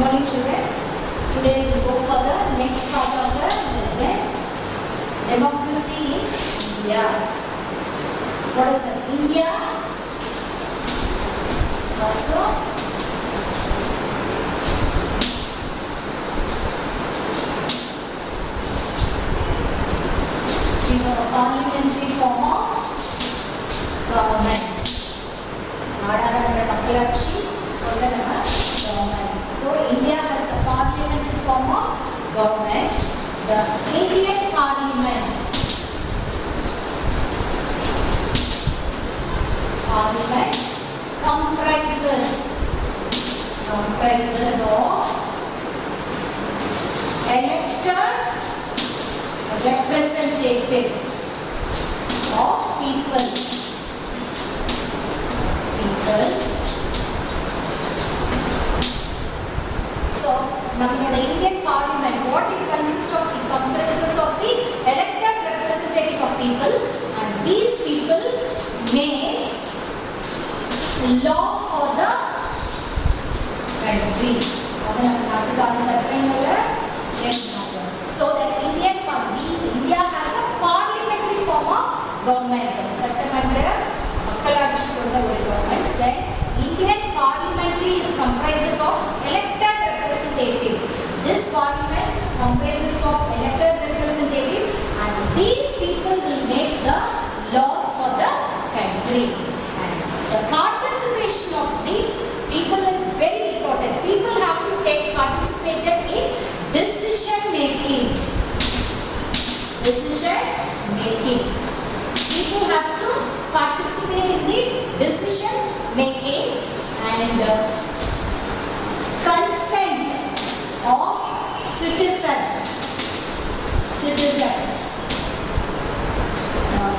morning children. Today we go for the next part of the lesson. Democracy in India. What is that? India also we have a parliamentary form of government. Government. So India has a parliamentary form of government. The Indian Parliament comprises of elected representative of people. So, the Indian Parliament, what it consists of? It comprises of the elected representative of people, and these people makes law for the country. So that India has a parliamentary form of government. Then Indian parliamentary is comprises of elected representative. This parliament comprises of elected representative, and these people will make the laws for the country. And the participation of the people is very important. People have to take participated in decision making. People have to participate in the decision making and consent of citizen.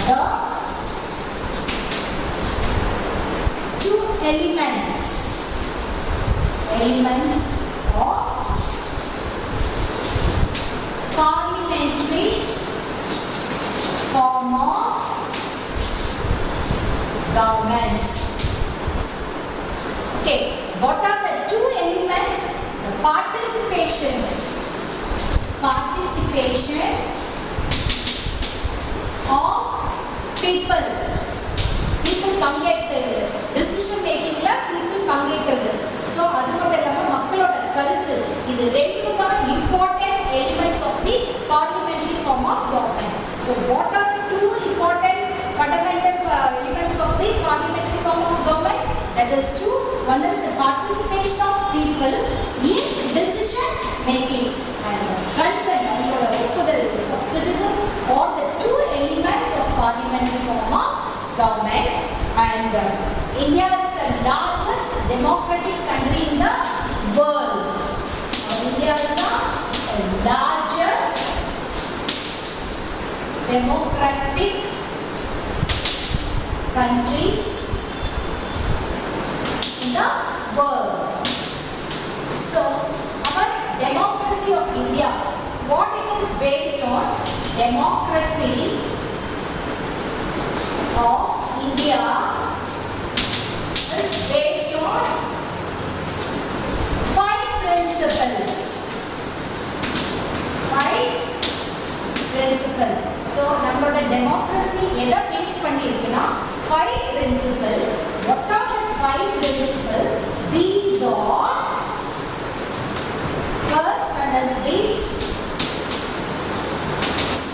The two elements of parliamentary form of government. Okay, what are the two elements? The participation of people பங்கேற்கிறது. decision makingல people பங்கேற்கிறது. So அது மட்டும் இல்லாம மக்களோட கருத்து, இது ரெண்டும் தான் important elements of the parliamentary form of government. So what are the two important fundamental elements of the parliamentary form of government? That is two. One is the participation of people in decision making and consent of citizens or the two elements of parliamentary form of government. And India is the largest democratic country in the world. India is the largest democratic country in the world. So, our democracy of India, what it is based on? Democracy of India is based on 5 principles. So, நம்மளோட democracy எதை base பண்ணிருக்குன்னா 5 principles. What are the 5 principles? These are, first one is the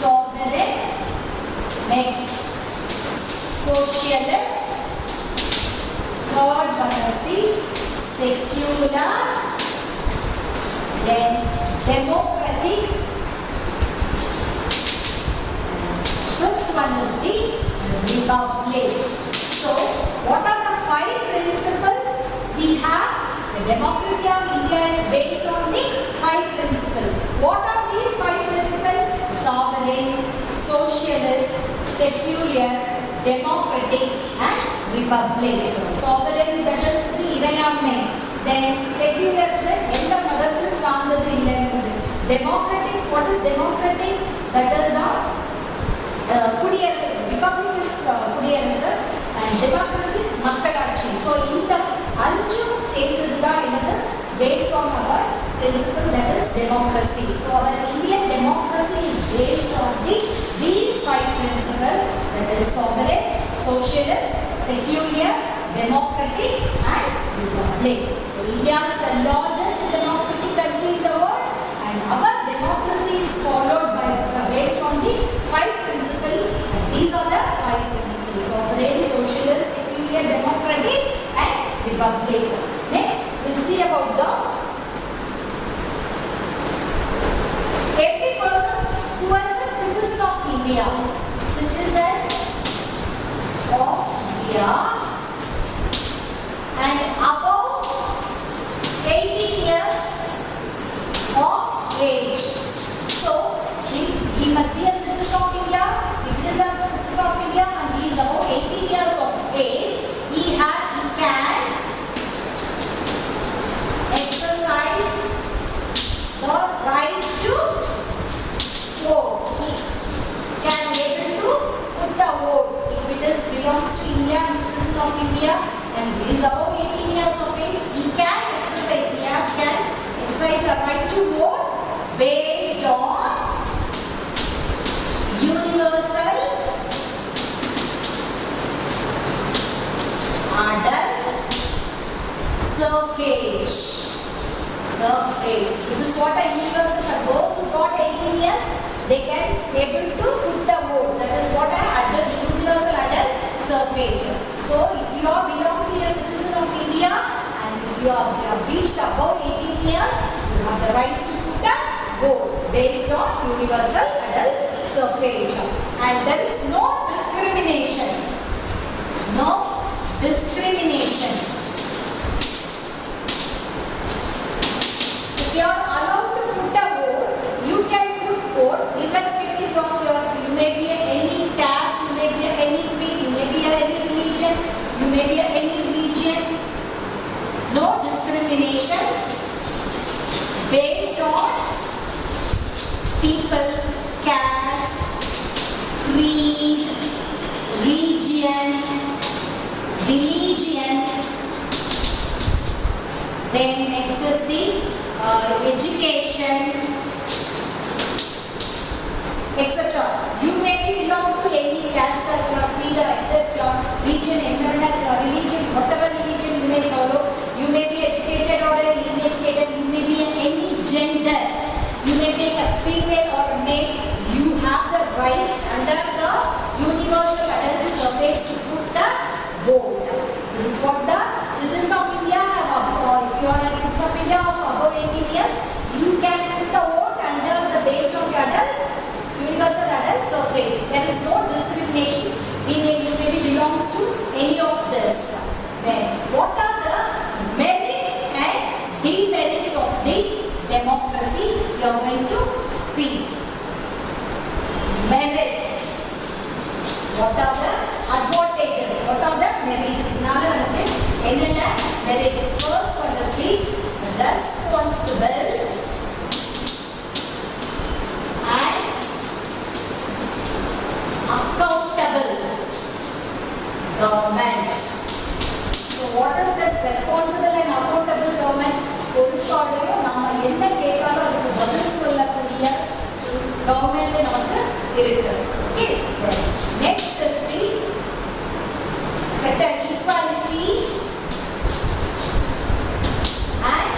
sovereign, socialist. Third one is the secular, then democratic. Fifth one is the republic. So, what are the 5 principles we have? The democracy of India is based on the 5 principles. What are these 5 principles? Sovereign, socialist, secular, democratic and republic. So, sovereign, that is the இறையாண்மை. Then secular, எந்த மதத்திலும் சார்ந்தது இல்லைன்றது. Democratic, what is democratic? That is the republic is குடியரசு and democracy is மக்களாட்சி. So இந்த அஞ்சும் சேர்ந்தது தான் என்னது based on our democracy. So our Indian democracy is based on these 5 principles, that is sovereign, socialist, secular, democratic and republic. So India is the largest democratic country in the world, and our democracy is followed by based on the 5 principles, and these are the 5 principles: sovereign, socialist, secular, democratic and republic. Next we'll see about every person who is a citizen of India, citizen of India and above 18 years of age. So he must be a citizen of India. If it is a citizen of India and he is above 18 years of age, he can exercise the right to vote. He can be able to put the vote. If it is belongs to India and citizen of India and he is above 18 years of age, he can exercise the right to vote based on universal adult suffrage. This is what a universal for those who got 18 years, they can able to put the vote. That is what a universal adult suffrage. So if you are belong to a citizen of India and if you have reached above 18 years, you have the rights to put a vote based on universal adult suffrage. And there is no discrimination. No discrimination. If you are allowed to put a vote, you can put vote irrespective of you may be any caste, you may be any creed, you may be any religion, you may be any region. No discrimination based on people, caste, creed, region, religion. Then next is the education, etc. You may be belong to any caste or creed or region, religion, whatever religion you may follow. You may be educated or uneducated. You may be any gender. You may be a female or a male. You have the rights under the universal adult suffrage to put the vote. This is what the citizens of India have. If you are a citizen of India of above 18 years, you can put the vote under the based on the universal adult suffrage. There is no discrimination. You may belongs to any of this. Then, what are the merits and demerits of the democracy? You are going to speak. Merits. What are the advantages? What are the merits? Merits. First one is the responsible and accountable government. So what is this responsible and accountable government? பொறுப்பாடையோ நாம என்ன கேட்டாலும் அதுக்கு பதில் சொல்லக்கூடிய government நமக்கு இருக்கு. Okay, next is the equality and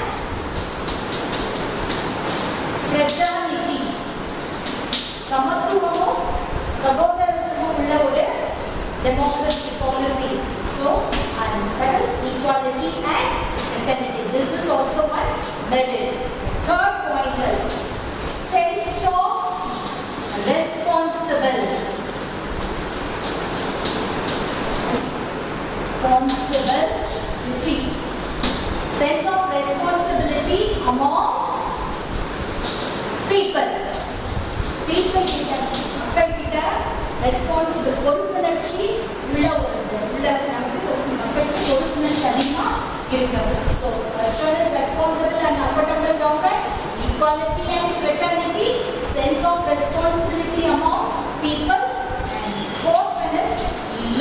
fraternity. சமத்துவமும் சகோதரத்துவமும் உள்ள ஒரு democracy policy. So, and that is equality and fraternity. This is also one merit. Third point is sense of responsibility. Sense of responsibility among people. People மக்கள் கிட்ட responsible பொறுப்புணர்ச்சி உள்ள நமக்கு மக்களுக்கு பொறுப்புணர்ச்சி அதிகமாக இருக்கிறது. So first one is responsible and accountable government, equality and fraternity, sense of responsibility among people, and fourth one is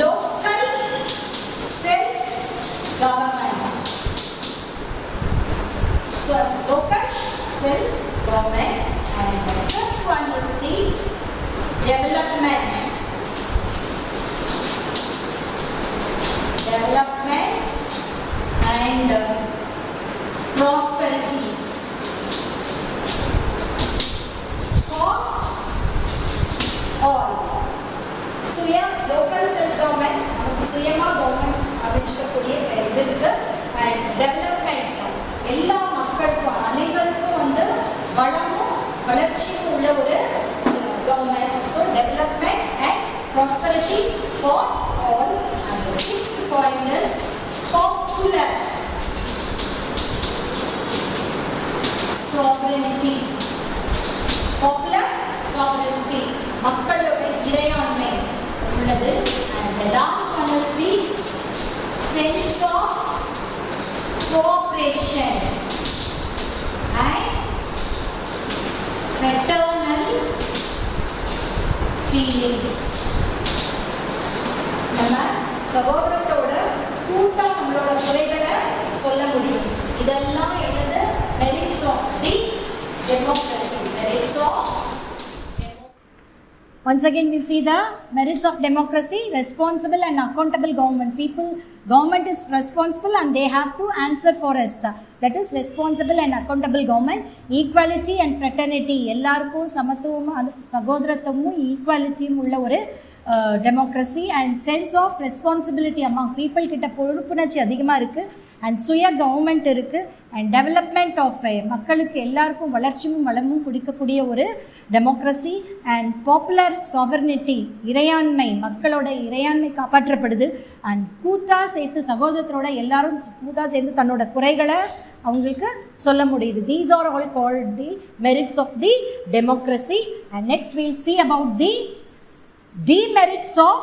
local self government. So local self development, and prosperity for all. Local self government, சுயமா government அமைச்சிக்கக்கூடிய இது இருக்கு. And development, எல்லா மக்களுக்கும் அனைவருக்கும் வந்து வளமும் வளர்ச்சியும் உள்ள ஒரு government. So development and prosperity for all. And the sixth point is popular sovereignty. Popular sovereignty, மக்களோட இறையாண்மை உள்ளது. And the last one is the sense of cooperation and fraternal feelings. நம்ம சகோதரத்தோட கூட்டா நம்மளோட குறைகளை சொல்ல முடியும். இதெல்லாம் என்னது? Merits of the democracy. Merits of Once again we see the merits of democracy: responsible and accountable government. Government is responsible and they have to answer for us. That is responsible and accountable government. Equality and fraternity, எல்லாருக்கும் சமத்துவமும் சகோதரத்துவமும் ஈக்குவாலிட்டியும் உள்ள ஒரு democracy. And sense of responsibility among people, கிட்ட பொறுப்புணர்ச்சி அதிகமாக இருக்குது. And சுய government இருக்குது. And development of மக்களுக்கு எல்லாருக்கும் வளர்ச்சியும் வளமும் கொடுக்கக்கூடிய ஒரு டெமோக்ரஸி. அண்ட் பாப்புலர் சாவர்னிட்டி, இறையாண்மை, மக்களோட இறையாண்மை காப்பாற்றப்படுது. அண்ட் கூட்டாக சேர்த்து சகோதரத்தோட எல்லாரும் கூட்டாக சேர்ந்து தன்னோட குறைகளை அவங்களுக்கு சொல்ல முடியுது. These are all called the merits of the democracy. And next will see about the demerits of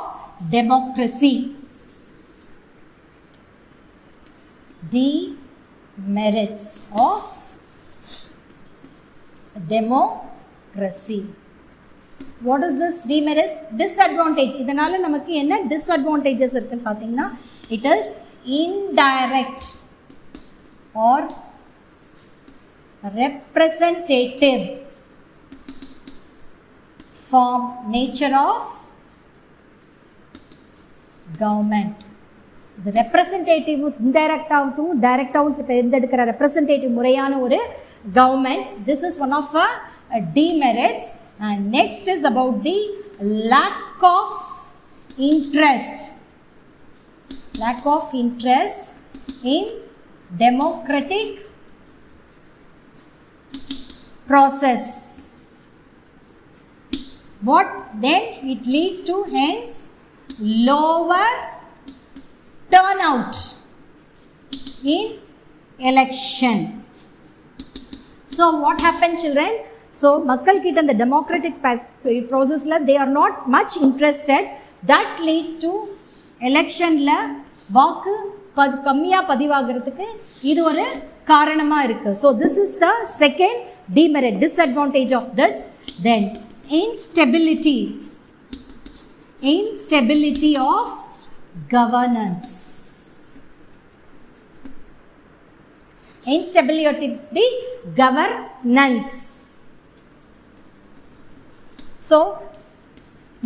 democracy. Demerits of democracy. What is this demerits? Disadvantage. இதனால நமக்கு என்ன disadvantages இருக்குன்னு பார்த்தீங்கன்னா, it is indirect or representative form nature of government. இது representative இன்டைரக்டாகவும் டைரக்டாகவும் தேர்ந்தெடுக்கிற representative முறையான ஒரு government. This is one of demerits. And next is about the lack of interest. Lack of interest in democratic process. What then? It leads to hence lower turnout in election. So what happened, children? So மக்கள் கிட்ட இந்த democratic processல they are not much interested. That leads to electionல வாக்கு கம்மியா பதிவாகிறதுக்கு இது ஒரு காரணமா இருக்கு. So this is the second demerit, disadvantage of this. Then instability of governance. Instability of the governance. So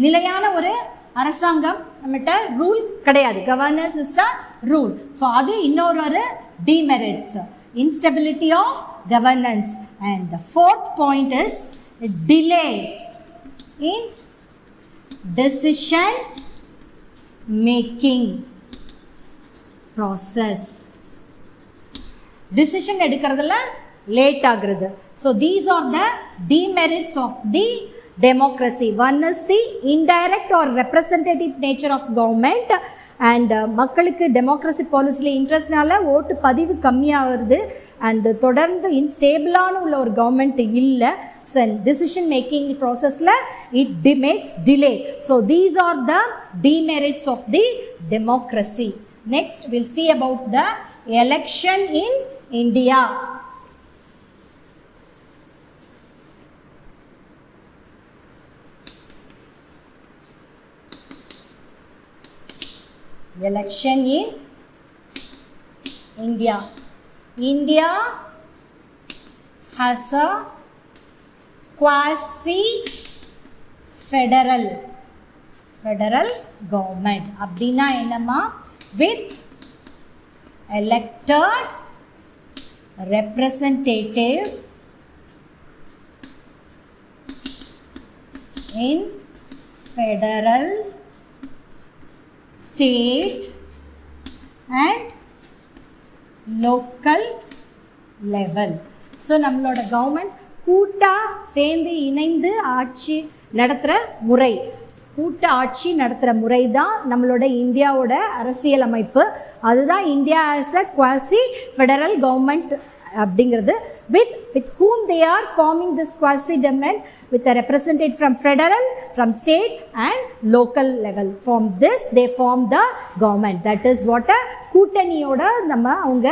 நிலையான ஒரு அரசாங்கம் நம்மகிட்ட ரூல் கிடையாது. Governance is the rule. So அது இன்னொரு demerits, instability of governance. And the fourth point is delay in decision making process. Decision எடுக்கிறதுல late ஆகுறது. So these are the demerits of the democracy. One is the indirect or representative nature of government, and மக்களுக்கு democracy policyல இன்ட்ரெஸ்ட்னால ஓட்டு பதிவு கம்மியாக வருது. And தொடர்ந்து இன்ஸ்டேபிளான உள்ள ஒரு கவர்மெண்ட் இல்லை. ஸோ டிசிஷன் மேக்கிங் ப்ராசஸில் it makes delay. So these are the demerits of the democracy. Next we'll see about the election in India. Election in India. India has a quasi federal government. அப்படின்னா என்னம்மா? With elected representative in federal, state and local level. So நம்மளோட government கூட்டா சேர்ந்து இணைந்து ஆட்சி நடத்துகிற முறை, கூட்ட ஆட்சி நடத்துகிற முறை தான் நம்மளோட இந்தியாவோட அரசியல் அமைப்பு. அதுதான் India as a quasi federal government அப்படிங்கிறது. with whom they are forming this quasi government with a representative from federal, from state and local level. From this they form the government. That is what a கூட்டணியோட நம்ம அவங்க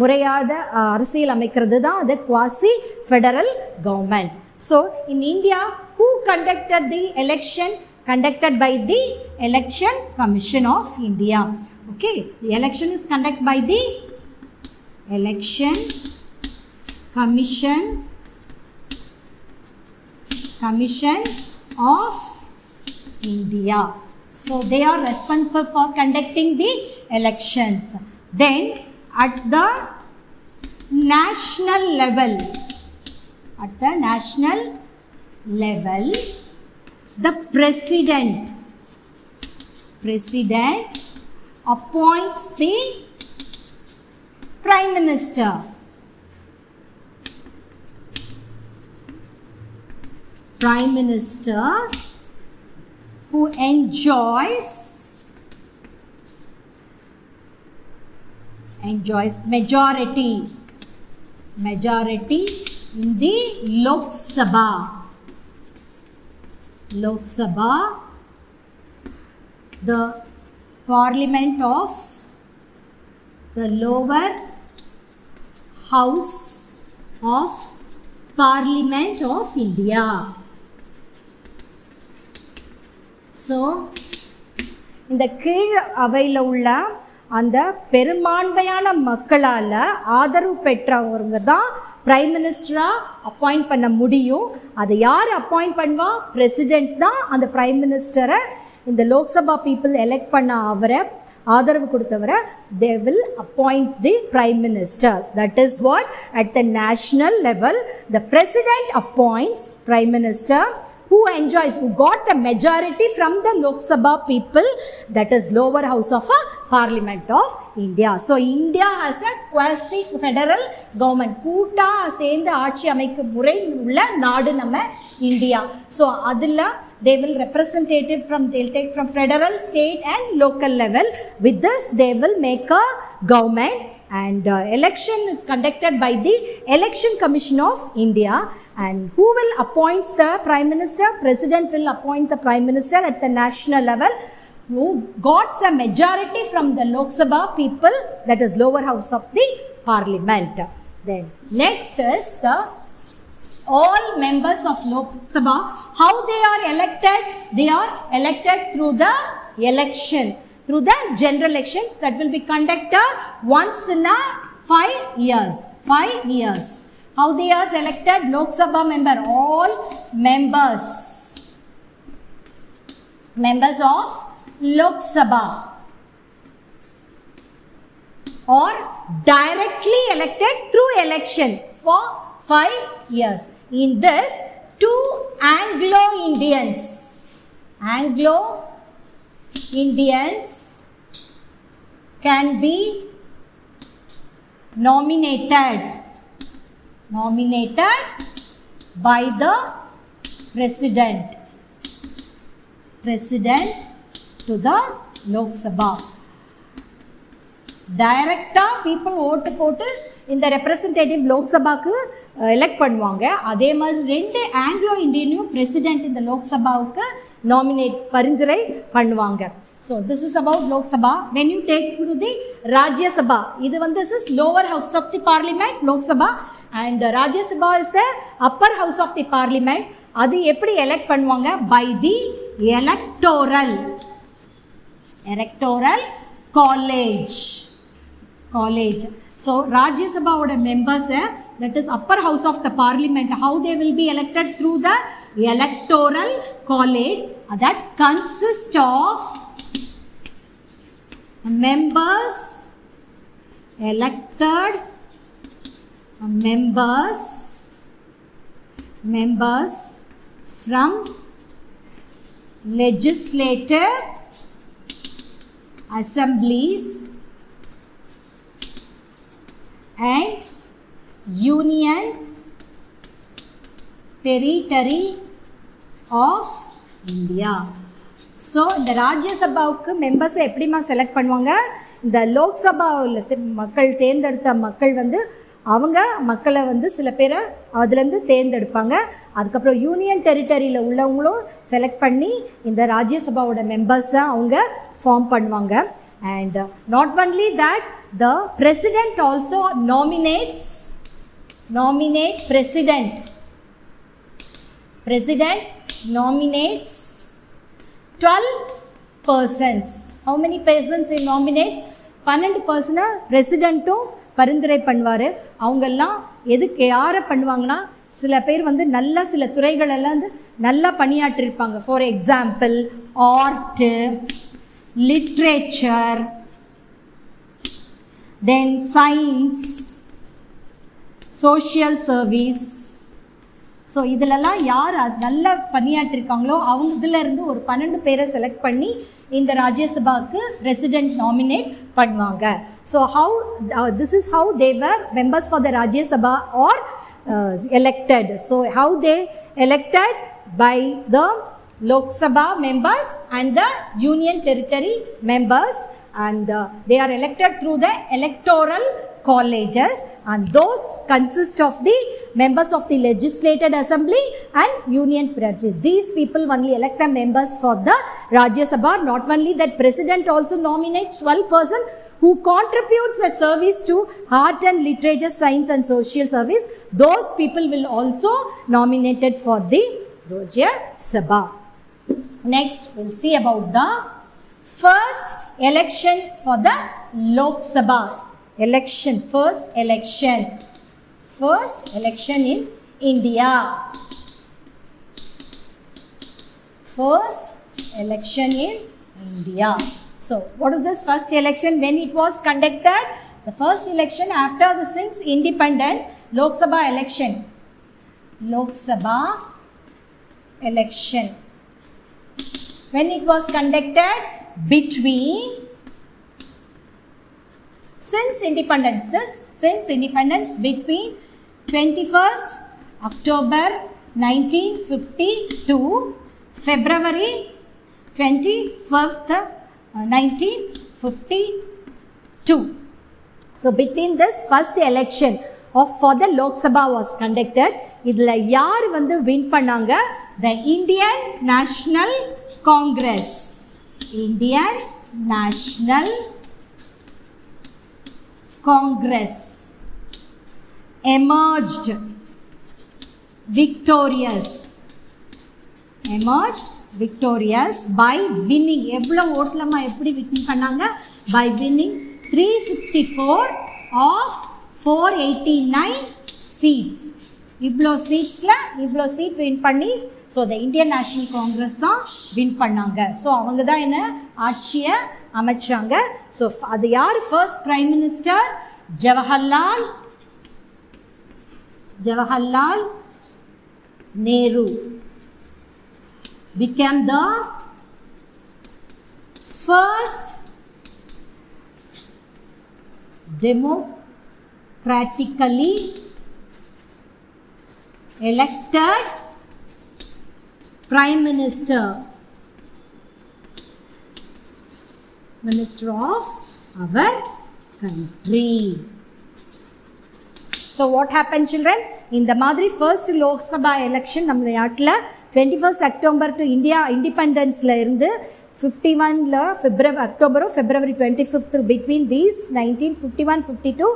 முறையாட அரசியல் அமைக்கிறது தான் அது quasi federal government. So in India, who conducted the election? Conducted by the Election Commission of India. Okay, the election is conducted by the Election Commission of India. So they are responsible for conducting the elections. Then at the national level, the president appoints the prime minister. Prime minister who enjoys majority in the Lok Sabha, the parliament of the lower house of Parliament of India. So இந்த கீழ் அவையில் உள்ள அந்த பெரும்பான்மையான மக்களால் ஆதரவு பெற்றவங்க தான் பிரைம் மினிஸ்டராக அப்பாயிண்ட் பண்ண முடியும். அதை யார் அப்பாயிண்ட் பண்ணுவா? பிரசிடெண்ட் தான் அந்த பிரைம் மினிஸ்டரை, இந்த லோக்சபா பீப்புள் எலெக்ட் பண்ண அவரை, ஆதரவு கொடுத்தவரை, they will appoint the prime minister. That is what at the national level the president appoints prime minister who got the majority from the Lok Sabha people, that is lower house of a Parliament of India. So India has a quasi federal government. கூட்டா சேர்ந்து ஆட்சி அமைக்கும் முறை உள்ள நாடு நம்ம India. So அதில் they will they'll take from federal, state and local level. With this they will make a government, and election is conducted by the Election Commission of India. And who will appoint the prime minister? President will appoint the prime minister at the national level who got a majority from the Lok Sabha people, that is lower house of the parliament. Then next is the all members of Lok Sabha. How they are elected? They are elected through the election, through the general elections that will be conducted once in a 5 years. 5 years. How they are selected? Lok Sabha member, all members of Lok Sabha or directly elected through election for 5 years. In this, 2 Anglo-Indians can be nominated by the president to the Lok Sabha. டைரக்டாக people ஓட்டு போட்டு இந்த representative லோக்சபாவுக்கு elect பண்ணுவாங்க. அதே மாதிரி 2 Anglo இண்டியனையும் president இந்த லோக்சபாவுக்கு பரிந்துரை பண்ணுவாங்க. So this is about Lok Sabha. When you take to the Rajya Sabha, இது this is lower house of the parliament Lok Sabha, and Rajya Sabha is the upper house of the parliament. அது எப்படி எலெக்ட் பண்ணுவாங்க? By the electoral college. So Rajya Sabha oda members, that is upper house of the parliament, how they will be elected? Through the electoral college that consists of members elected, members from legislative assemblies and union territory of India. So இந்த ராஜ்யசபாவுக்கு மெம்பர்ஸை எப்படிமா select பண்ணுவாங்க? இந்த லோக்சபாவில் மக்கள் தேர்ந்தெடுத்த மக்கள் வந்து அவங்க மக்களை வந்து சில பேரை அதுலேருந்து தேர்ந்தெடுப்பாங்க. அதுக்கப்புறம் யூனியன் டெரிட்டரியில் உள்ளவங்களும் செலக்ட் பண்ணி இந்த ராஜ்யசபாவோட மெம்பர்ஸை அவங்க ஃபார்ம் பண்ணுவாங்க. And not only that, the president also nominate president nominates 12 persons. How many persons he nominates? 12 persons பிரசிடென்ட்டும் பரிந்துரை பண்ணுவார். அவங்கெல்லாம் எதுக்கு யாரை பண்ணுவாங்கன்னா, சில பேர் வந்து நல்லா சில துறைகளெல்லாம் வந்து நல்லா பணியாற்றிருப்பாங்க. For example art, literature, then science, social service. So இதிலெல்லாம் யார் நல்லா பணியாற்றிருக்காங்களோ அவங்க இதிலேருந்து ஒரு 12 பேரை செலக்ட் பண்ணி இந்த ராஜ்யசபாவுக்கு பிரசிடென்ட் நாமினேட் பண்ணுவாங்க. So this is how their members for the Rajya Sabha are elected. So how they elected? By the Lok Sabha members and the Union Territory members, and they are elected through the electoral colleges, and those consist of the members of the legislative assembly and union territories. These people only elect the members for the Rajya Sabha. Not only that, president also nominates 12 persons who contribute the service to art and literature, science and social service. Those people will also nominated for the Rajya Sabha. Next we'll see about the first election for the Lok Sabha. First election in India. First election in India. So what is this first election? When it was conducted? The first election after the since independence, Lok Sabha election. When it was conducted between since independence between 21st October 1950 to February 21st 1952. So between this first election for the Lok Sabha was conducted. idla yaar vandu win pannanga? The Indian National Congress emerged victorious by winning evlo votlama eppadi win pannanga? By winning 364 of 489 seats. இவ்வளோ seat win பண்ணி, so the Indian national Congress தான் win பண்ணாங்க. So அவங்க தான் என்ன ஆட்சியை அமைச்சாங்க. So அது யார் first prime minister? Jawaharlal Nehru became the first democratically elected prime minister of our country. So what happened, children? In the மாதிரி first Lok Sabha election நம்ம நாட்டில் 21st October to India independence-ல இருந்து 51ல October February 25th between these 1951-52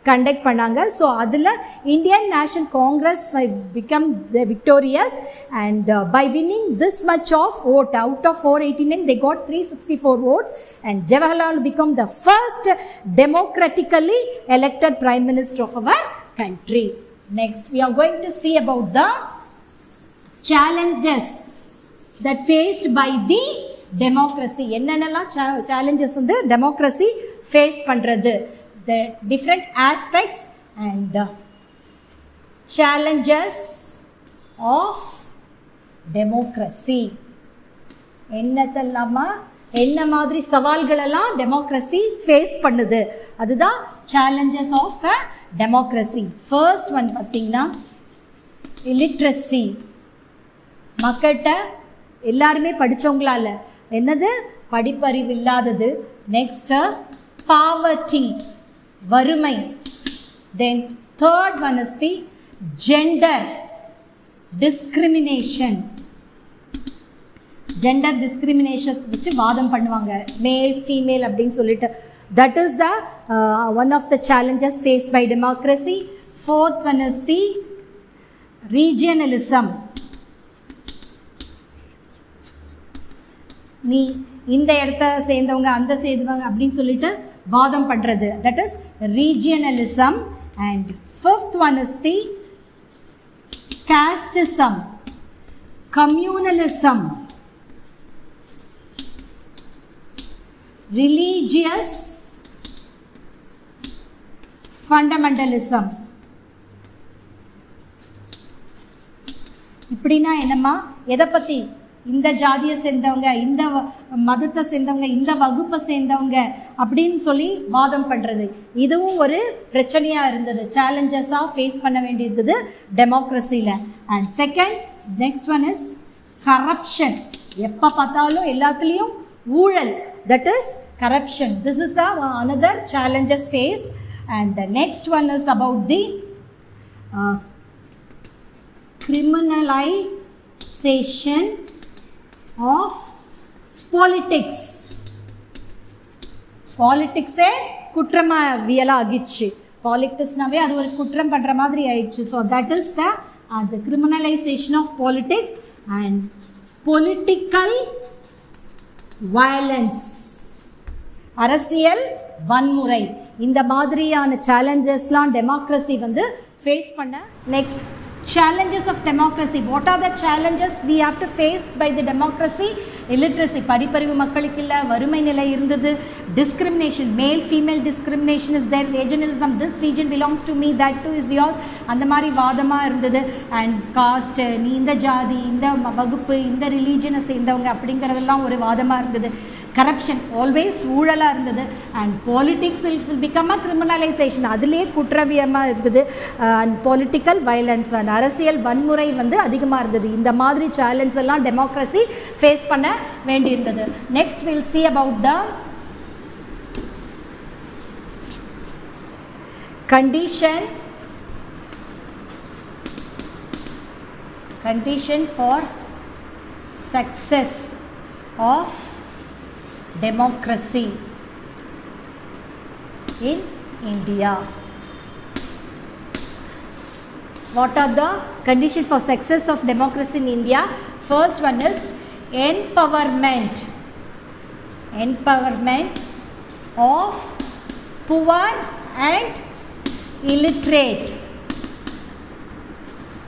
conduct பண்ணாங்க. So அதில் Indian national Congress become victorious, and by winning this much of vote out of 489 they got 364 votes, and Jawaharlal become the first democratically elected prime minister of our country. Next we are going to see about the challenges that faced by the democracy. என்னென்னலாம் challenges வந்து democracy face பண்றது, the different aspects and challenges of democracy. என்னதெல்லாமா என்ன மாதிரி சவால்களெல்லாம் democracy face பண்ணுது, அதுதான் challenges of a democracy. First one பார்த்தீங்கன்னா illiteracy. மக்கள்கிட்ட எல்லாருமே படித்தவங்களால என்னது படிப்பறிவு இல்லாதது. நெக்ஸ்ட்டு பாவர்ட்டி, வறுமை. Then third one is the gender discrimination. Gender discrimination வச்சு வாதம் பண்ணுவாங்க, மேல் ஃபீமேல் அப்படின்னு சொல்லிட்டு. That is the one of the challenges face by democracy. Fourth one is the regionalism. நீ இந்த இடத்த சேர்ந்தவங்க அந்த சேர்ந்தவங்க அப்படின்னு சொல்லிட்டு வாதம் பண்ணுறது, that is regionalism. And fifth one is the casteism, communalism, religious fundamentalism. இப்படின்னா என்னம்மா, எதை பற்றி, இந்த ஜாதியை சேர்ந்தவங்க, இந்த மதத்தை சேர்ந்தவங்க, இந்த வகுப்பை சேர்ந்தவங்க அப்படின்னு சொல்லி வாதம் பண்ணுறது. இதுவும் ஒரு பிரச்சனையாக இருந்தது, சேலஞ்சஸாக ஃபேஸ் பண்ண வேண்டியிருந்தது டெமோக்ரஸியில். And second, next one is corruption. எப்போ பார்த்தாலும் எல்லாத்துலேயும் ஊழல், that is corruption. This is another challenges faced. And the next one is about the criminalization of politics. பாலிட்டிக்ஸே குற்றமாவியலாக ஆகிடுச்சு. பாலிட்டிக்ஸ்னாவே அது ஒரு குற்றம் பண்ணுற மாதிரி ஆயிடுச்சு. So that is the criminalization of politics and political violence. அரசியல் வன்முறை. இந்த மாதிரியான சேலஞ்சஸ்லாம் டெமோக்ரஸி வந்து ஃபேஸ் பண்ண. Next, challenges of democracy. What are the challenges we have to face by the democracy? Illiteracy, படிப்பறிவு மக்களுக்கு இல்லை, வறுமை நிலை இருந்தது. Discrimination, male female discrimination is there. Regionalism, this region belongs to me, that too is yours, அந்த மாதிரி வாதமாக இருந்தது. And cost, நீ இந்த ஜாதி, இந்த வகுப்பு, இந்த ரிலீஜனை சேர்ந்தவங்க அப்படிங்கிறதெல்லாம் ஒரு வாதமாக இருந்தது. கரப்ஷன், ஆல்வேஸ் ஊழலாக இருந்தது. And politics will become a criminalisation, அதுலேயே குற்றவியமாக இருந்தது. அண்ட் பொலிட்டிக்கல் வயலன்ஸ் அண்ட் அரசியல் வன்முறை வந்து அதிகமாக இருந்தது. இந்த மாதிரி சேலஞ்ச் எல்லாம் டெமோக்ரஸி ஃபேஸ் பண்ண வேண்டியிருந்தது. Next will see about the condition for success of democracy in India. What are the conditions for success of democracy in India? First one is empowerment of poor and illiterate.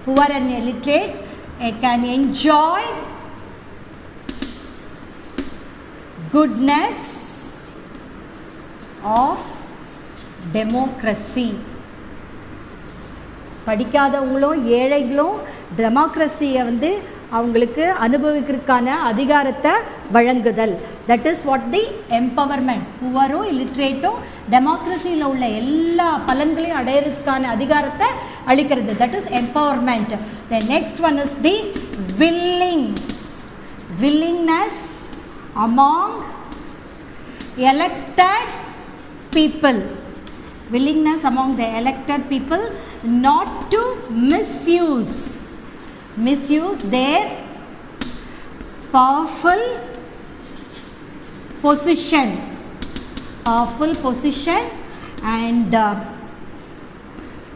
Poor and illiterate can enjoy goodness of democracy. படிக்காதவங்களும் ஏழைகளும் டெமோக்ரஸியை வந்து அவங்களுக்கு அனுபவிக்கிறதுக்கான அதிகாரத்தை வழங்குதல். That is what the empowerment. புவரும் இல்லிட்ரேட்டும் டெமோக்ரஸியில் உள்ள எல்லா பலன்களையும் அடையிறதுக்கான அதிகாரத்தை அளிக்கிறது. That is empowerment. The next one is the willingness among elected people. Willingness among the elected people not to misuse their powerful position and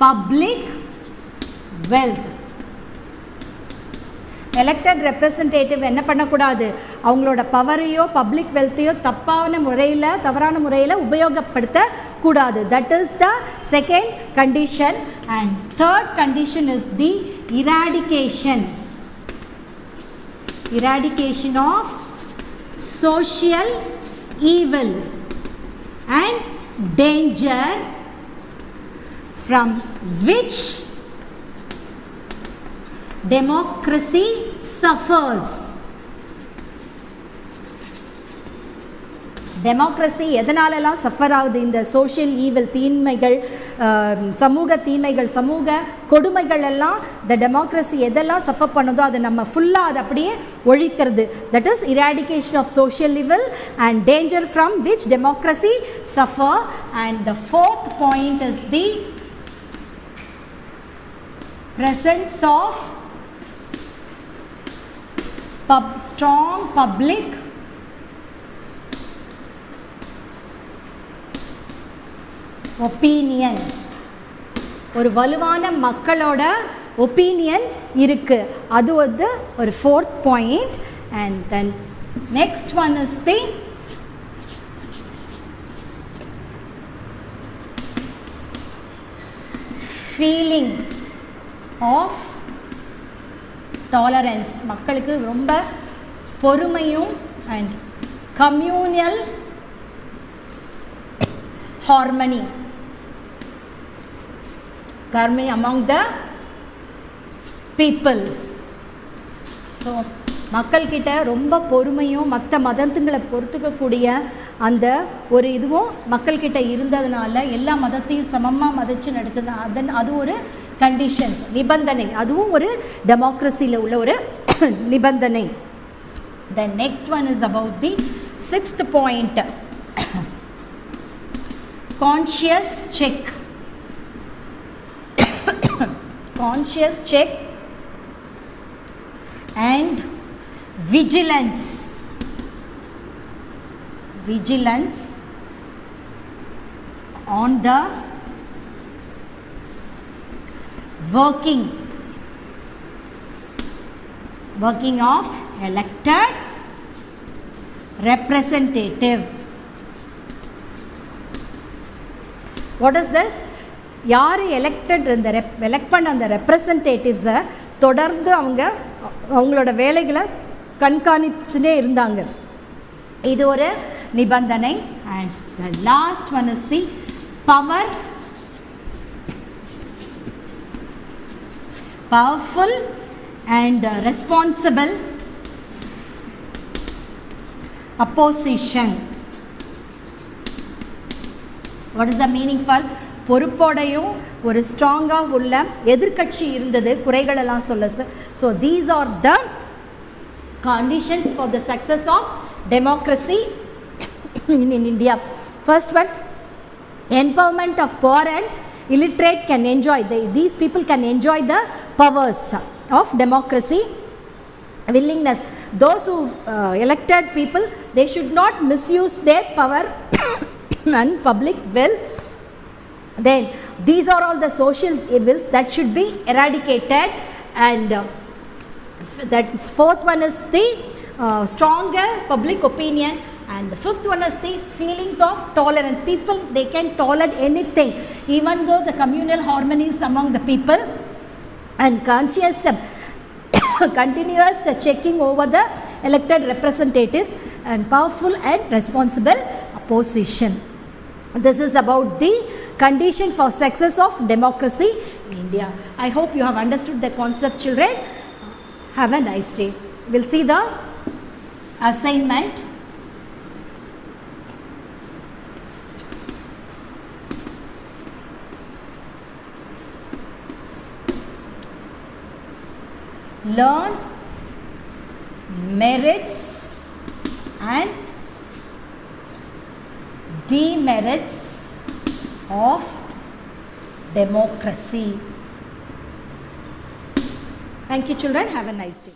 public wealth. Elected representative என்ன பண்ணக்கூடாது, அவங்களோட பவரையோ பப்ளிக் வெல்த்தையோ தவறான முறையில் உபயோகப்படுத்தக்கூடாது. That is the second condition. And third condition is the eradication of social evil and danger from which democracy suffers. Democracy எதனாலலாம் suffer ஆகுது? இந்த சோஷியல் ஈவில், தீமைகள், சமூக தீமைகள், சமூக கொடுமைகள் எல்லாம் இந்த டெமோக்ரஸி எதெல்லாம் சஃபர் பண்ணுதோ அதை நம்ம ஃபுல்லாக அதை அப்படியே ஒழிக்கிறது. That is eradication of social evil and danger from which democracy suffer. And the fourth point is the presence of strong public opinion. ஒரு வலுவான மக்களோட ஒப்பீனியன் இருக்கு. அது வந்து ஒரு fourth point. And then next one is the feeling of tolerance. மக்களுக்கு ரொம்ப பொறுமையும் and communal harmony among the people. So மக்கள்கிட்ட ரொம்ப பொறுமையும் மற்ற மதத்துங்களை பொறுத்துக்கக்கூடிய அந்த ஒரு இதுவும் மக்கள்கிட்ட இருந்ததுனால எல்லா மதத்தையும் சமமாக மதித்து நடித்தது. அது ஒரு கண்டிஷன்ஸ், நிபந்தனை. அதுவும் ஒரு டெமோக்ரஸியில் உள்ள ஒரு நிபந்தனை. The next one is about the sixth point. Conscious check. Conscious check and vigilance. Vigilance on the working of elected representative. What is this? யார் எலெக்டட், இந்த எலெக்ட் பண்ண அந்த ரெப்ரசன்டேட்டிவ்ஸை தொடர்ந்து அவங்களோட வேலைகளை கண்காணிச்சுட்டே இருந்தாங்க. இது ஒரு நிபந்தனை. And the last one is the powerful and responsible opposition. What is the meaning for? பொறுப்போடையும் ஒரு ஸ்ட்ராங்காக உள்ள எதிர்கட்சி இருந்தது, குறைகள் எல்லாம் சொல்ல. So these are the conditions for the success of democracy in India. First one, empowerment of poor and illiterate can enjoy, these people can enjoy the powers of democracy. Willingness, those who elected people, they should not misuse their power and public will. Then these are all the social evils that should be eradicated. And that fourth one is the stronger public opinion. And the fifth one is the feelings of tolerance. People, they can tolerate anything, even though the communal harmony is among the people. And conscious continuous checking over the elected representatives and powerful and responsible opposition. This is about the condition for success of democracy in India. I hope you have understood the concept, children. Have a nice day. We'll see the assignment. Learn merits and demerits of democracy. Thank you, children. Have a nice day.